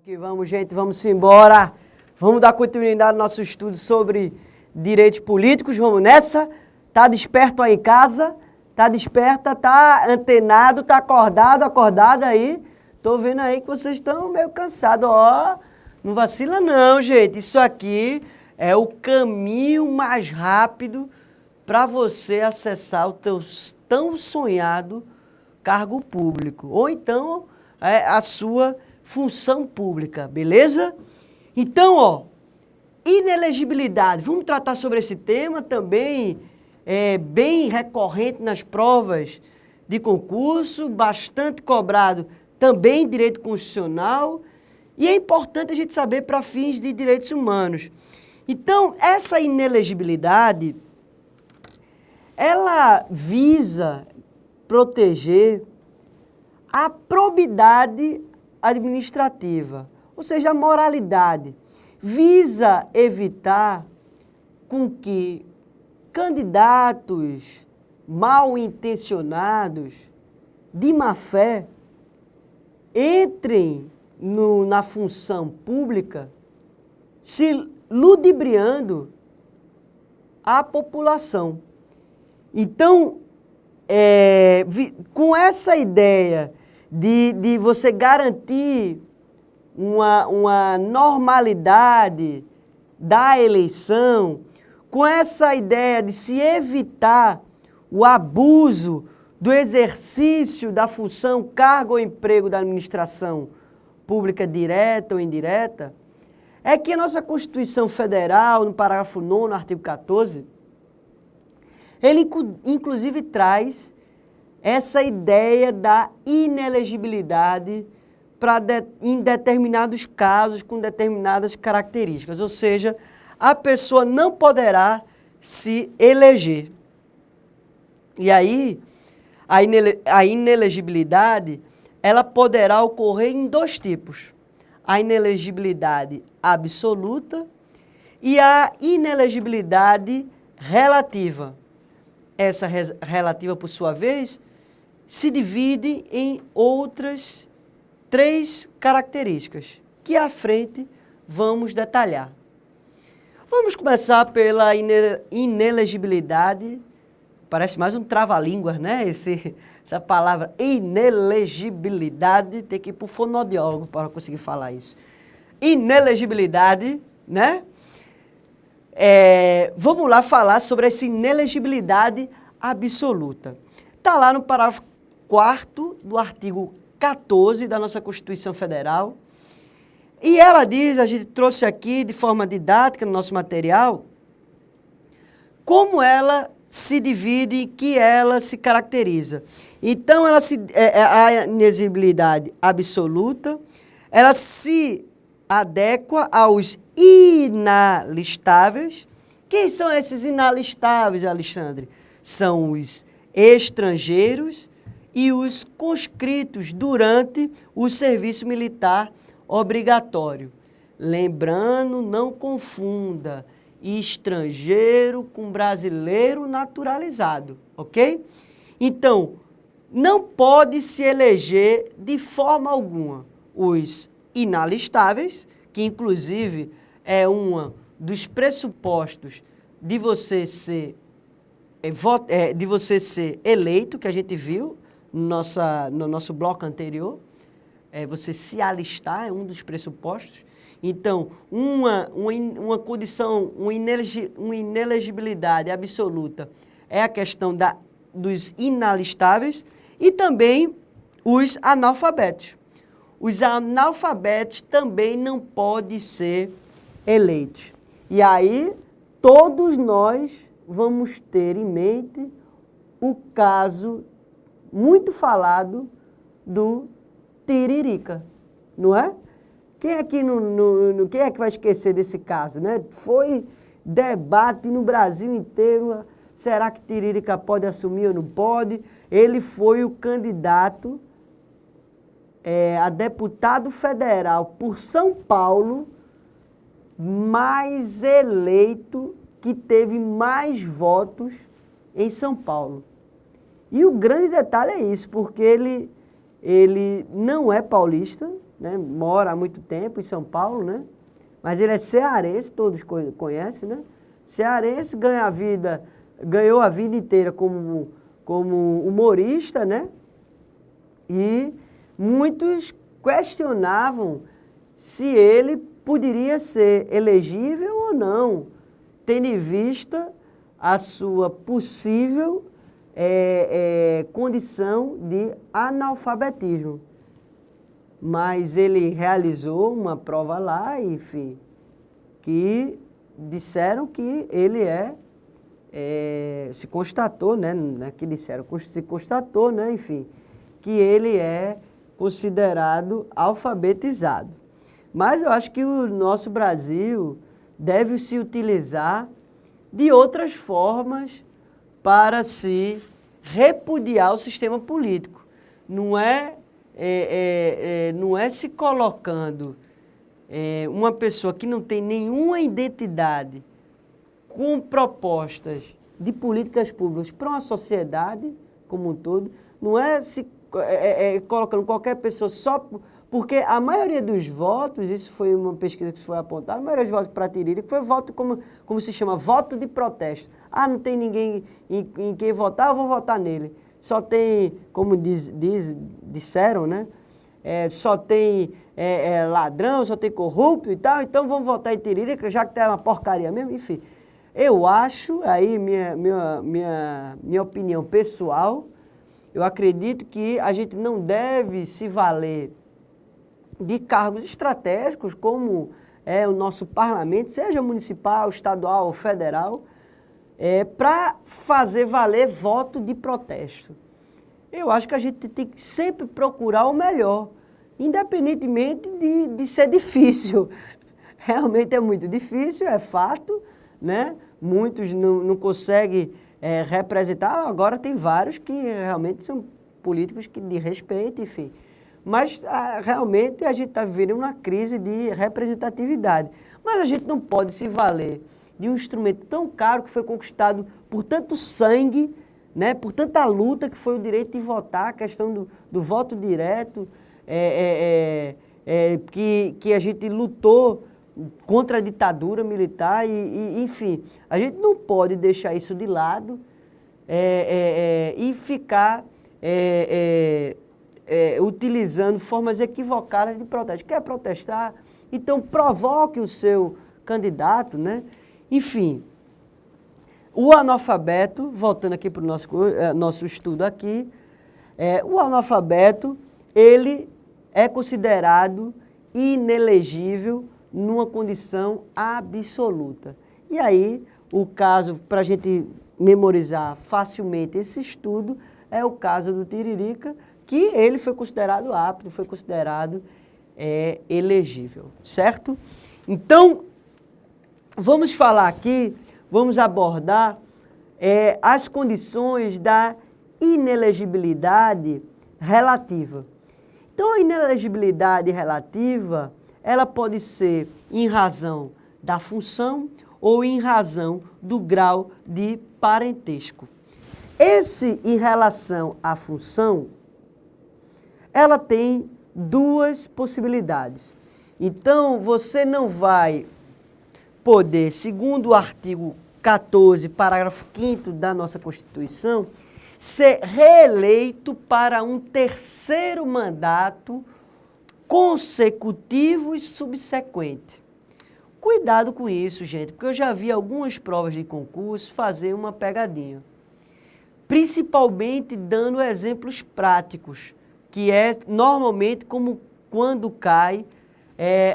Que vamos, gente, vamos embora. Vamos dar continuidade ao nosso estudo sobre direitos políticos. Vamos nessa. Tá desperto aí em casa? Tá desperta, tá antenado, tá acordado, acordada aí? Tô vendo aí que vocês estão meio cansados. Ó, não vacila não, gente. Isso aqui é o caminho mais rápido para você acessar o teu tão sonhado cargo público. Ou então a sua função pública, beleza? Então, ó, inelegibilidade. Vamos tratar sobre esse tema também, bem recorrente nas provas de concurso, bastante cobrado também em direito constitucional, e é importante a gente saber para fins de direitos humanos. Então, essa inelegibilidade, ela visa proteger a probidade administrativa, ou seja, a moralidade, visa evitar com que candidatos mal intencionados, de má fé, entrem na função pública se ludibriando a população. Então, com essa ideia de você garantir uma normalidade da eleição, com essa ideia de se evitar o abuso do exercício da função, cargo ou emprego da administração pública direta ou indireta, é que a nossa Constituição Federal, no parágrafo 9º, artigo 14, ele inclusive traz essa ideia da inelegibilidade em determinados casos, com determinadas características. Ou seja, a pessoa não poderá se eleger. E aí, a inelegibilidade, ela poderá ocorrer em dois tipos. A inelegibilidade absoluta e a inelegibilidade relativa. Essa relativa, por sua vez, se divide em outras 3 características, que à frente vamos detalhar. Vamos começar pela inelegibilidade, parece mais um trava-línguas, né? Essa palavra inelegibilidade, tem que ir para o fonoaudiólogo para conseguir falar isso. Inelegibilidade, né? Vamos lá falar sobre essa inelegibilidade absoluta. Está lá no parágrafo 4º do artigo 14 da nossa Constituição Federal. E ela diz, a gente trouxe aqui de forma didática no nosso material, como ela se divide e que ela se caracteriza. Então, a inelegibilidade absoluta, ela se adequa aos inalistáveis. Quem são esses inalistáveis, Alexandre? São os estrangeiros e os conscritos durante o serviço militar obrigatório. Lembrando, não confunda estrangeiro com brasileiro naturalizado, ok? Então, não pode se eleger de forma alguma os inalistáveis, que inclusive é um dos pressupostos de você ser eleito, que a gente viu no nosso bloco anterior. Você se alistar é um dos pressupostos. Então, uma condição, uma inelegibilidade absoluta é a questão dos inalistáveis e também os analfabetos. Os analfabetos também não podem ser eleitos. E aí, todos nós vamos ter em mente o caso muito falado do Tiririca, não é? Quem aqui quem é que vai esquecer desse caso, né? Foi debate no Brasil inteiro, será que Tiririca pode assumir ou não pode? Ele foi o candidato a deputado federal por São Paulo, mais eleito, que teve mais votos em São Paulo. E o grande detalhe é isso, porque ele não é paulista, né? Mora há muito tempo em São Paulo, né? Mas ele é cearense, todos conhecem, né? Cearense, ganhou a vida inteira como humorista, né? E muitos questionavam se ele poderia ser elegível ou não, tendo em vista a sua possível condição de analfabetismo. Mas ele realizou uma prova lá, enfim, que disseram que ele se constatou, né, não é que disseram, se constatou, né, enfim, que ele é considerado alfabetizado. Mas eu acho que o nosso Brasil deve se utilizar de outras formas para se repudiar o sistema político. Não é se colocando uma pessoa que não tem nenhuma identidade com propostas de políticas públicas para uma sociedade como um todo, não é se colocando qualquer pessoa só... Porque a maioria dos votos, isso foi uma pesquisa que foi apontada, a maioria dos votos para Tiririca foi voto, como se chama, voto de protesto. Ah, não tem ninguém em quem votar, eu vou votar nele. Só tem, como disseram, né? Só tem ladrão, só tem corrupto e tal, então vamos votar em Tiririca, já que tá uma porcaria mesmo, enfim. Eu acho, aí minha opinião pessoal, eu acredito que a gente não deve se valer de cargos estratégicos, como o nosso parlamento, seja municipal, estadual ou federal, para fazer valer voto de protesto. Eu acho que a gente tem que sempre procurar o melhor, independentemente de ser difícil. Realmente é muito difícil, é fato, né? Muitos não conseguem representar, agora tem vários que realmente são políticos de respeito, enfim. Mas realmente a gente está vivendo uma crise de representatividade. Mas a gente não pode se valer de um instrumento tão caro que foi conquistado por tanto sangue, né, por tanta luta que foi o direito de votar, a questão do voto direto, que a gente lutou contra a ditadura militar enfim, a gente não pode deixar isso de lado e ficar utilizando formas equivocadas de protesto. Quer protestar? Então provoque o seu candidato, né? Enfim, o analfabeto, voltando aqui para o nosso estudo aqui, o analfabeto, ele é considerado inelegível numa condição absoluta. E aí, o caso, para a gente memorizar facilmente esse estudo, é o caso do Tiririca, que ele foi considerado apto, foi considerado elegível, certo? Então, vamos falar aqui, vamos abordar as condições da inelegibilidade relativa. Então, a inelegibilidade relativa, ela pode ser em razão da função ou em razão do grau de parentesco. Esse, em relação à função, ela tem duas possibilidades. Então, você não vai poder, segundo o artigo 14, parágrafo 5º da nossa Constituição, ser reeleito para um terceiro mandato consecutivo e subsequente. Cuidado com isso, gente, porque eu já vi algumas provas de concurso fazer uma pegadinha. Principalmente dando exemplos práticos, que é normalmente como quando cai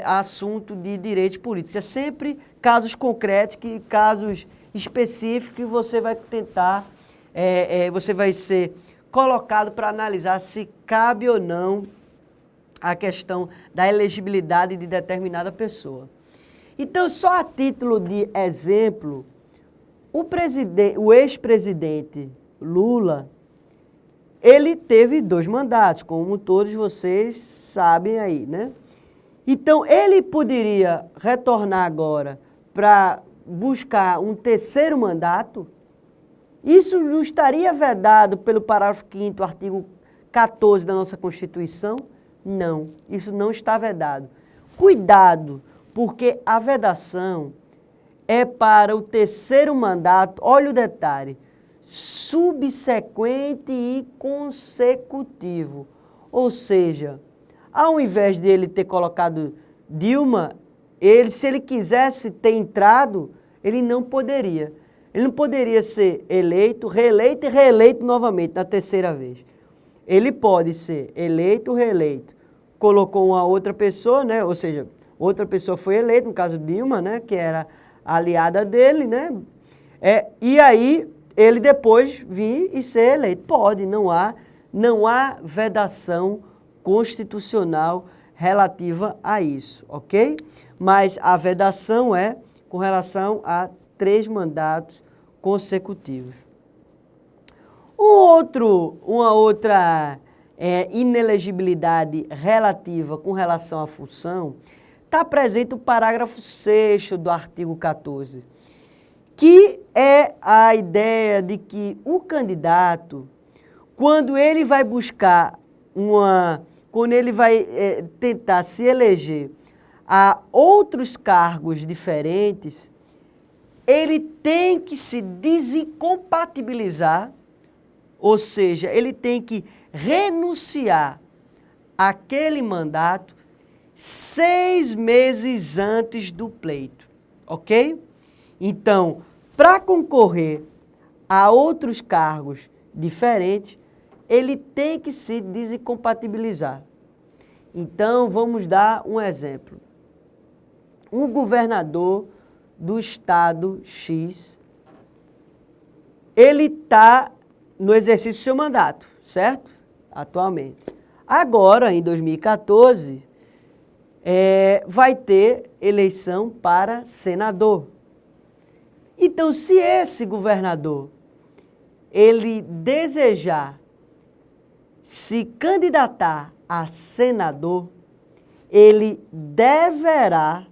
assunto de direitos políticos. É sempre casos concretos, casos específicos que você vai tentar, você vai ser colocado para analisar se cabe ou não a questão da elegibilidade de determinada pessoa. Então, só a título de exemplo, o ex-presidente Lula, ele teve 2 mandatos, como todos vocês sabem aí, né? Então, ele poderia retornar agora para buscar um terceiro mandato. Isso não estaria vedado pelo parágrafo 5º, artigo 14 da nossa Constituição? Não, isso não está vedado. Cuidado, porque a vedação é para o terceiro mandato, olha o detalhe, subsequente e consecutivo. Ou seja, ao invés de ele ter colocado Dilma, se ele quisesse ter entrado, ele não poderia. Ele não poderia ser eleito, reeleito e reeleito novamente, na terceira vez. Ele pode ser eleito, reeleito. Colocou uma outra pessoa, né? Ou seja, outra pessoa foi eleita, no caso Dilma, né? Que era aliada dele, né? E aí ele depois vir e ser eleito. Pode, não há vedação constitucional relativa a isso, ok? Mas a vedação é com relação a 3 mandatos consecutivos. Uma outra inelegibilidade relativa com relação à função está presente o parágrafo 6º do artigo 14, que é a ideia de que o candidato, quando ele vai buscar quando ele vai tentar se eleger a outros cargos diferentes, ele tem que se desincompatibilizar, ou seja, ele tem que renunciar àquele mandato 6 meses antes do pleito, ok? Então, para concorrer a outros cargos diferentes, ele tem que se desincompatibilizar. Então, vamos dar um exemplo. Um governador do estado X, ele está no exercício do seu mandato, certo? Atualmente. Agora, em 2014, vai ter eleição para senador. Então, se esse governador, ele desejar se candidatar a senador, ele deverá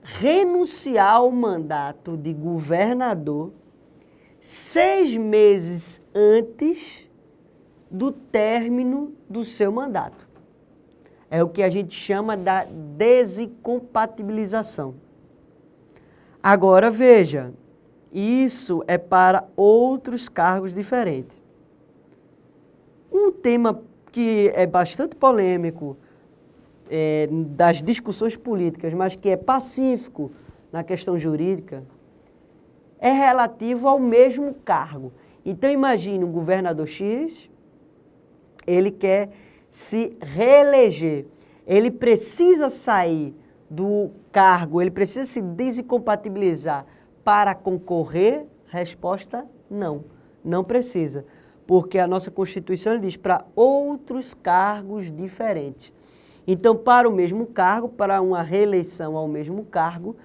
renunciar ao mandato de governador 6 meses antes do término do seu mandato. É o que a gente chama da desincompatibilização. Agora veja, isso é para outros cargos diferentes. Um tema que é bastante polêmico das discussões políticas, mas que é pacífico na questão jurídica, é relativo ao mesmo cargo. Então imagine um governador X, ele quer se reeleger, ele precisa sair do cargo, ele precisa se desincompatibilizar para concorrer? Resposta: não, não precisa, porque a nossa Constituição diz para outros cargos diferentes. Então, para o mesmo cargo, para uma reeleição ao mesmo cargo,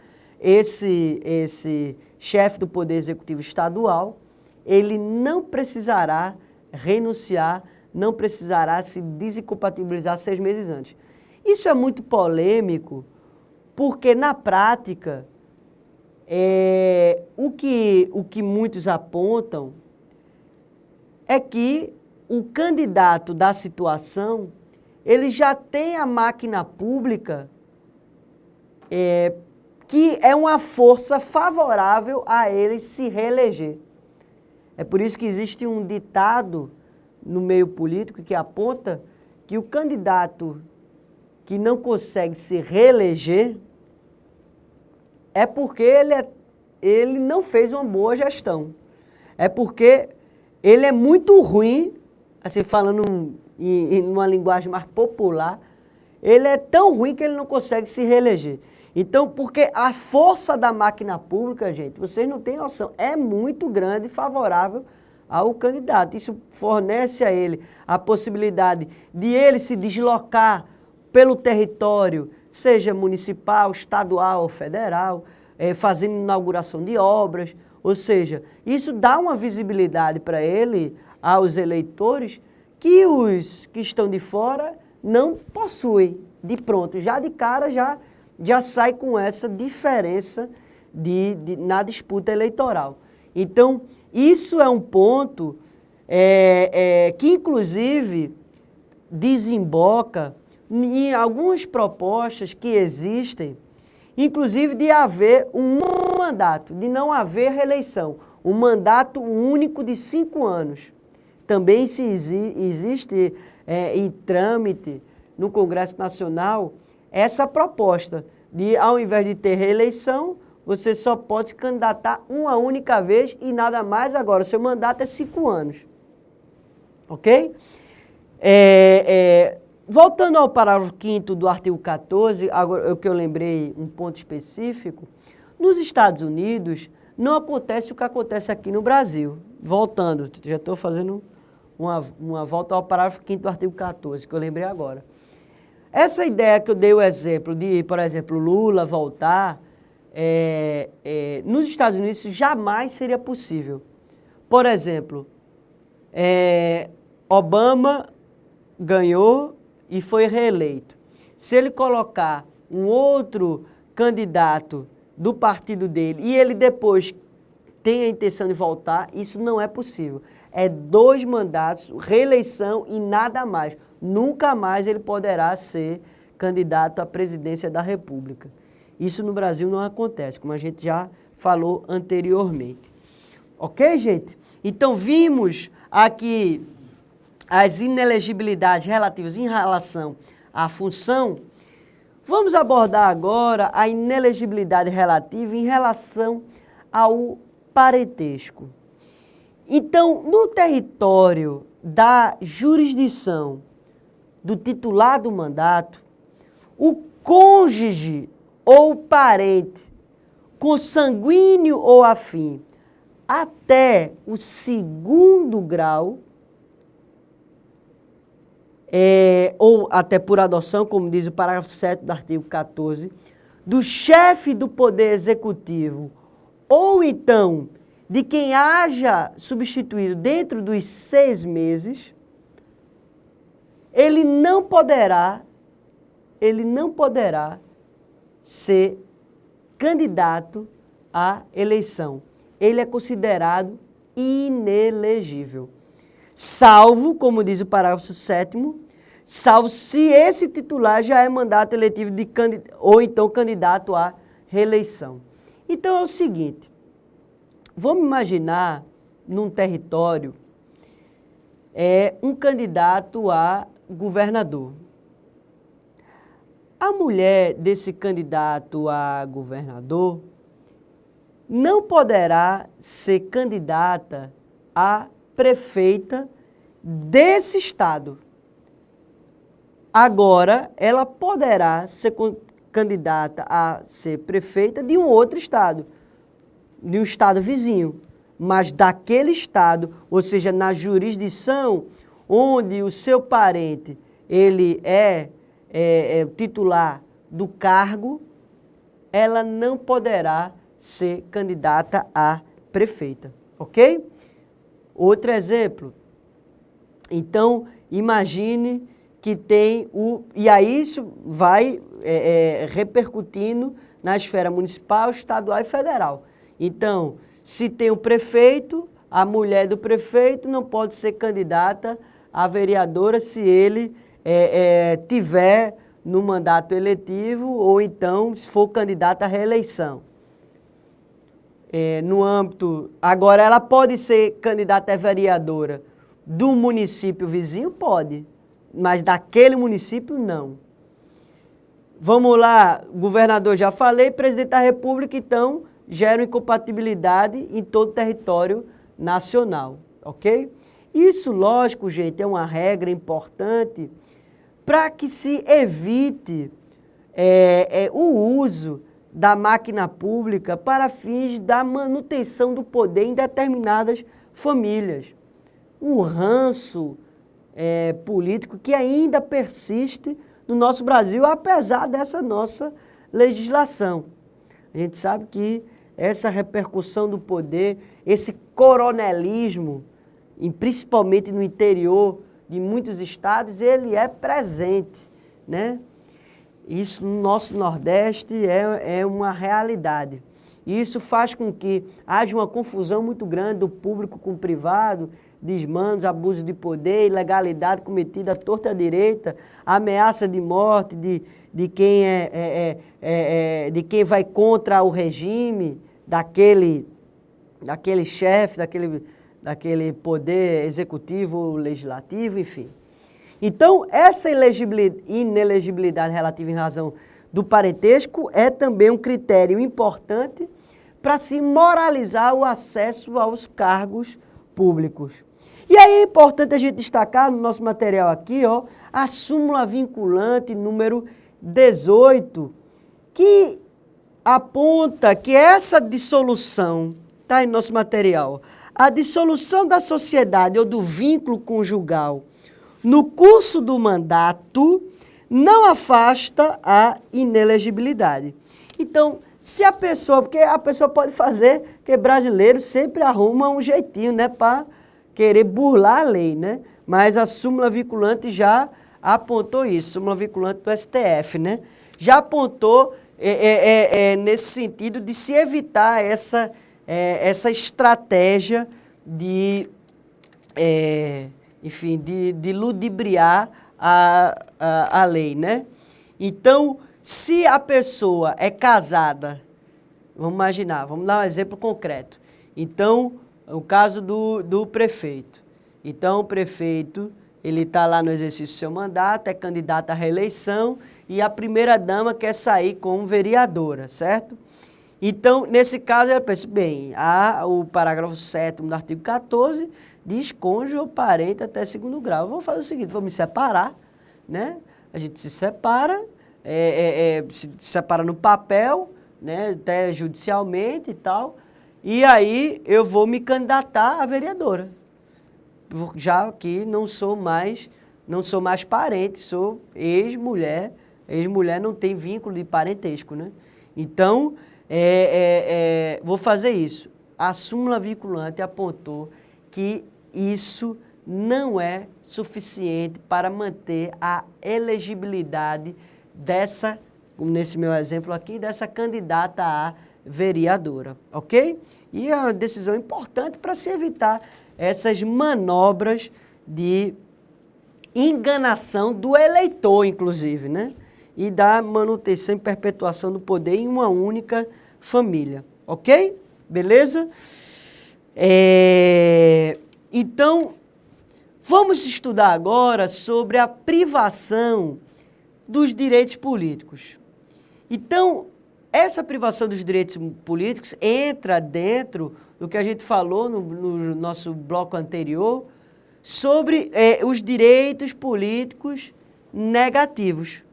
esse chefe do Poder Executivo Estadual, ele não precisará renunciar, não precisará se desincompatibilizar 6 meses antes. Isso é muito polêmico, porque na prática, o que muitos apontam é que o candidato da situação, ele já tem a máquina pública que é uma força favorável a ele se reeleger. É por isso que existe um ditado no meio político que aponta que o candidato que não consegue se reeleger é porque ele não fez uma boa gestão. É porque ele é muito ruim, assim, falando em uma linguagem mais popular, ele é tão ruim que ele não consegue se reeleger. Então, porque a força da máquina pública, gente, vocês não têm noção, é muito grande e favorável ao candidato. Isso fornece a ele a possibilidade de ele se deslocar pelo território, seja municipal, estadual ou federal, fazendo inauguração de obras. Ou seja, isso dá uma visibilidade para ele, aos eleitores, que os que estão de fora não possuem. De pronto, já de cara, já sai com essa diferença na disputa eleitoral. Então, isso é um ponto que, inclusive, desemboca em algumas propostas que existem, inclusive de haver um mandato, de não haver reeleição, um mandato único de 5 anos. Também se existe em trâmite no Congresso Nacional essa proposta de, ao invés de ter reeleição, você só pode se candidatar uma única vez e nada mais agora. O seu mandato é 5 anos. Ok? Voltando ao parágrafo 5º do artigo 14, agora o que eu lembrei, um ponto específico, nos Estados Unidos não acontece o que acontece aqui no Brasil. Voltando, já estou fazendo uma volta ao parágrafo 5º do artigo 14, que eu lembrei agora. Essa ideia que eu dei o exemplo de, por exemplo, Lula voltar, nos Estados Unidos isso jamais seria possível. Por exemplo, Obama ganhou e foi reeleito. Se ele colocar um outro candidato do partido dele e ele depois tem a intenção de voltar, isso não é possível. É 2 mandatos, reeleição e nada mais. Nunca mais ele poderá ser candidato à presidência da República. Isso no Brasil não acontece, como a gente já falou anteriormente. Ok, gente? Então vimos aqui as inelegibilidades relativas em relação à função. Vamos abordar agora a inelegibilidade relativa em relação ao parentesco. Então, no território da jurisdição do titular do mandato, o cônjuge ou parente consanguíneo ou afim até o 2º grau, ou até por adoção, como diz o parágrafo 7º do artigo 14, do chefe do Poder Executivo, ou então de quem haja substituído dentro dos 6 meses, ele não poderá ser candidato à eleição. Ele é considerado inelegível. Salvo, como diz o parágrafo 7º, salvo se esse titular já é mandato eletivo ou então candidato à reeleição. Então é o seguinte, vamos imaginar num território um candidato a governador. A mulher desse candidato a governador não poderá ser candidata a prefeita desse estado. Agora, ela poderá ser candidata a ser prefeita de um outro estado, de um estado vizinho, mas daquele estado, ou seja, na jurisdição onde o seu parente ele é titular do cargo, ela não poderá ser candidata a prefeita, ok? Outro exemplo, então imagine que tem e aí isso vai repercutindo na esfera municipal, estadual e federal. Então, se tem o prefeito, a mulher do prefeito não pode ser candidata a vereadora se ele tiver no mandato eletivo ou então se for candidata à reeleição. No âmbito, agora ela pode ser candidata a vereadora do município vizinho? Pode, mas daquele município não. Vamos lá, governador já falei, presidente da República, então gera incompatibilidade em todo o território nacional, ok? Isso, lógico, gente, é uma regra importante para que se evite o uso da máquina pública para fins da manutenção do poder em determinadas famílias. Um ranço político que ainda persiste no nosso Brasil, apesar dessa nossa legislação. A gente sabe que essa repercussão do poder, esse coronelismo, principalmente no interior de muitos estados, ele é presente, né? Isso no nosso Nordeste é uma realidade. E isso faz com que haja uma confusão muito grande do público com o privado, desmandos, abuso de poder, ilegalidade cometida à torta e à direita, ameaça de morte de quem vai contra o regime, daquele chefe, daquele poder executivo, legislativo, enfim. Então, essa inelegibilidade relativa em razão do parentesco é também um critério importante para se moralizar o acesso aos cargos públicos. E aí é importante a gente destacar no nosso material aqui, ó, a súmula vinculante número 18, que aponta que essa dissolução, está em nosso material, a dissolução da sociedade ou do vínculo conjugal no curso do mandato não afasta a inelegibilidade. Então, se a pessoa, porque a pessoa pode fazer, porque brasileiro sempre arruma um jeitinho, né, para querer burlar a lei, né? Mas a súmula vinculante já apontou isso, súmula vinculante do STF, né? Já apontou nesse sentido de se evitar essa estratégia de, enfim, de ludibriar a lei, né? Então, se a pessoa é casada, vamos imaginar, vamos dar um exemplo concreto. Então, o caso do prefeito. Então, o prefeito, ele está lá no exercício do seu mandato, é candidato à reeleição e a primeira-dama quer sair como vereadora, certo? Então, nesse caso, ela pensa, bem, o parágrafo 7º do artigo 14 diz cônjuge ou parente até segundo grau. Eu vou fazer o seguinte, vou me separar, né? A gente se separa, se separa no papel, né? Até judicialmente e tal, e aí eu vou me candidatar a vereadora. Já que não sou mais parente, sou ex-mulher. Ex-mulher não tem vínculo de parentesco, né? Então, vou fazer isso. A súmula vinculante apontou que isso não é suficiente para manter a elegibilidade dessa, nesse meu exemplo aqui, dessa candidata a vereadora, ok? E é uma decisão importante para se evitar essas manobras de enganação do eleitor, inclusive, né? E da manutenção e perpetuação do poder em uma única família, ok? Beleza? Então, vamos estudar agora sobre a privação dos direitos políticos. Então, essa privação dos direitos políticos entra dentro do que a gente falou no nosso bloco anterior sobre os direitos políticos negativos.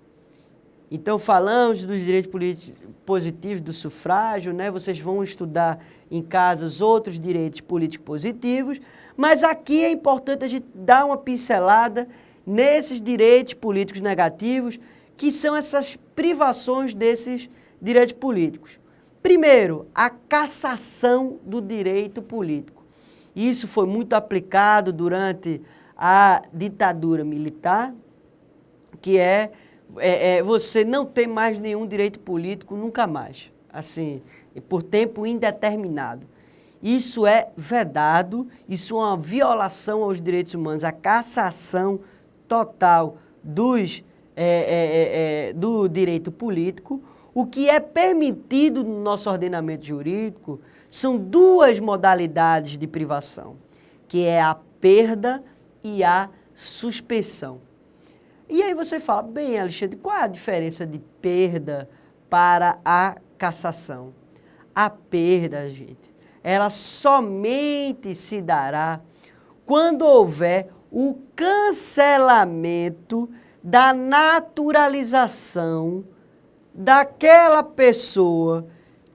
Então, falamos dos direitos políticos positivos do sufrágio, né? Vocês vão estudar em casa os outros direitos políticos positivos, mas aqui é importante a gente dar uma pincelada nesses direitos políticos negativos, que são essas privações desses direitos políticos. Primeiro, a cassação do direito político. Isso foi muito aplicado durante a ditadura militar, que você não tem mais nenhum direito político nunca mais, assim, por tempo indeterminado. Isso é vedado, isso é uma violação aos direitos humanos, a cassação total do direito político. O que é permitido no nosso ordenamento jurídico são duas modalidades de privação, que é a perda e a suspensão. E aí você fala, bem, Alexandre, qual é a diferença de perda para a cassação? A perda, gente, ela somente se dará quando houver o cancelamento da naturalização daquela pessoa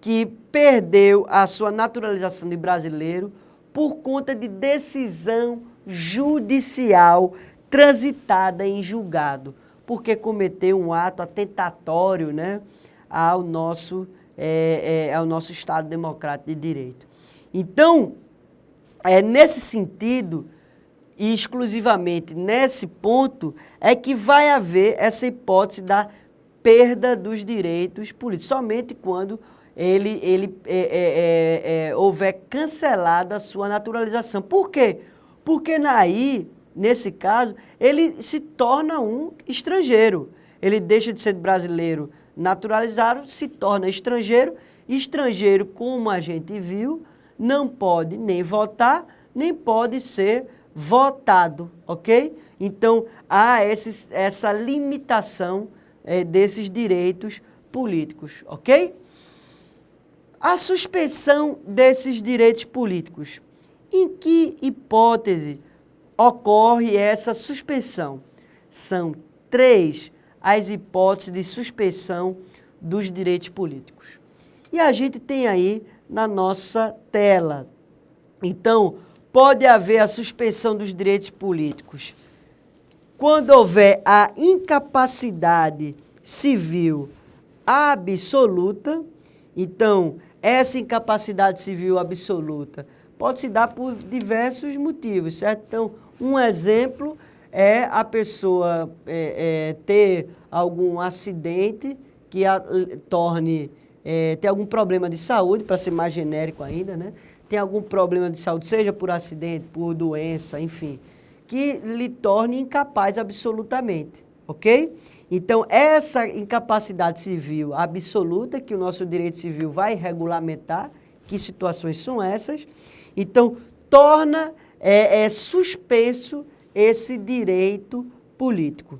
que perdeu a sua naturalização de brasileiro por conta de decisão judicial transitada em julgado, porque cometeu um ato atentatório, né, ao nosso Estado Democrático de Direito. Então, nesse sentido, e exclusivamente nesse ponto, é que vai haver essa hipótese da perda dos direitos políticos, somente quando houver cancelada a sua naturalização. Por quê? Porque nesse caso, ele se torna um estrangeiro. Ele deixa de ser brasileiro naturalizado, se torna estrangeiro. Estrangeiro, como a gente viu, não pode nem votar, nem pode ser votado, ok? Então, há essa limitação desses direitos políticos, ok? A suspensão desses direitos políticos. Em que hipótese ocorre essa suspensão? São 3 as hipóteses de suspensão dos direitos políticos. E a gente tem aí na nossa tela. Então, pode haver a suspensão dos direitos políticos quando houver a incapacidade civil absoluta. Então, essa incapacidade civil absoluta pode se dar por diversos motivos, certo? Então, um exemplo é a pessoa ter algum acidente que ter algum problema de saúde, para ser mais genérico ainda, né? Tem algum problema de saúde, seja por acidente, por doença, enfim, que lhe torne incapaz absolutamente, ok? Então, essa incapacidade civil absoluta, que o nosso direito civil vai regulamentar, que situações são essas, então, torna suspenso esse direito político.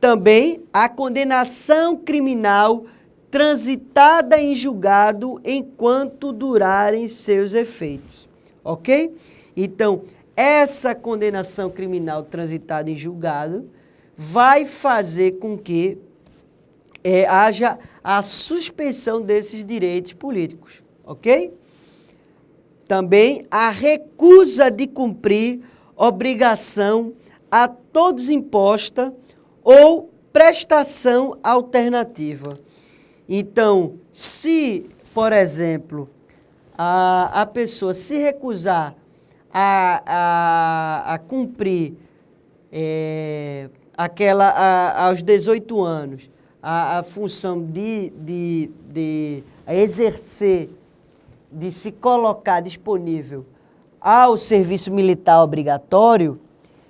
Também a condenação criminal transitada em julgado enquanto durarem seus efeitos, ok? Então, essa condenação criminal transitada em julgado vai fazer com que haja a suspensão desses direitos políticos, ok? Também a recusa de cumprir obrigação a todos imposta ou prestação alternativa. Então, se, por exemplo, a pessoa se recusar a cumprir aos 18 anos a função de exercer, de se colocar disponível ao serviço militar obrigatório,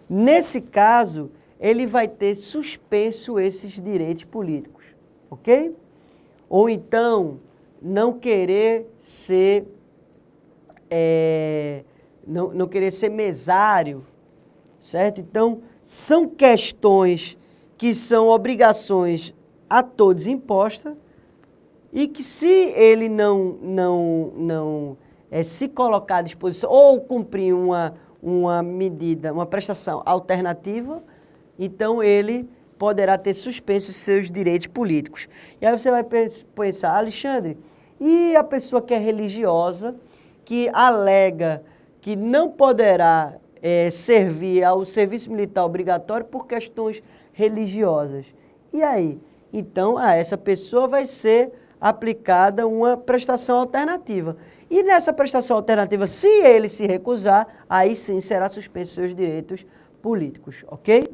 nesse caso, ele vai ter suspenso esses direitos políticos, ok? Ou então, não querer ser, não querer ser mesário, certo? Então, são questões que são obrigações a todos impostas e que se ele não se colocar à disposição ou cumprir uma medida, uma prestação alternativa, então ele poderá ter suspenso seus direitos políticos. E aí você vai pensar, Alexandre, e a pessoa que é religiosa, que alega que não poderá servir ao serviço militar obrigatório por questões religiosas. E aí? Então, a essa pessoa vai ser aplicada uma prestação alternativa. E nessa prestação alternativa, se ele se recusar, aí sim será suspenso seus direitos políticos, ok?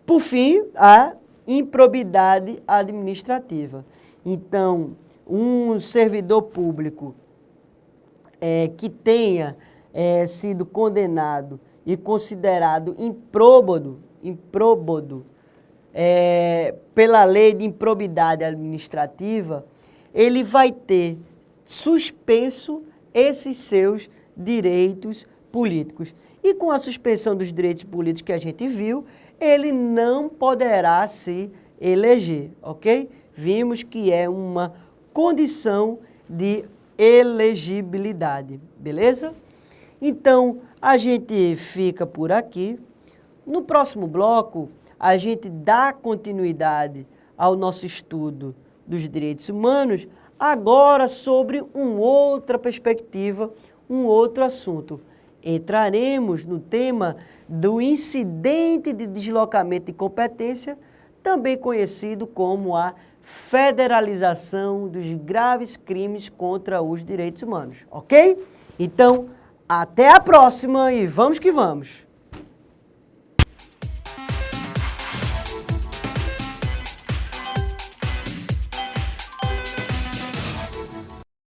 Por fim, a improbidade administrativa. Então, um servidor público que tenha sido condenado e considerado impróbodo pela lei de improbidade administrativa, ele vai ter suspenso esses seus direitos políticos. E com a suspensão dos direitos políticos que a gente viu, ele não poderá se eleger, ok? Vimos que é uma condição de elegibilidade, beleza? Então, a gente fica por aqui. No próximo bloco, a gente dá continuidade ao nosso estudo dos direitos humanos, agora sobre uma outra perspectiva, um outro assunto. Entraremos no tema do incidente de deslocamento de competência, também conhecido como a federalização dos graves crimes contra os direitos humanos, ok? Então, até a próxima e vamos que vamos!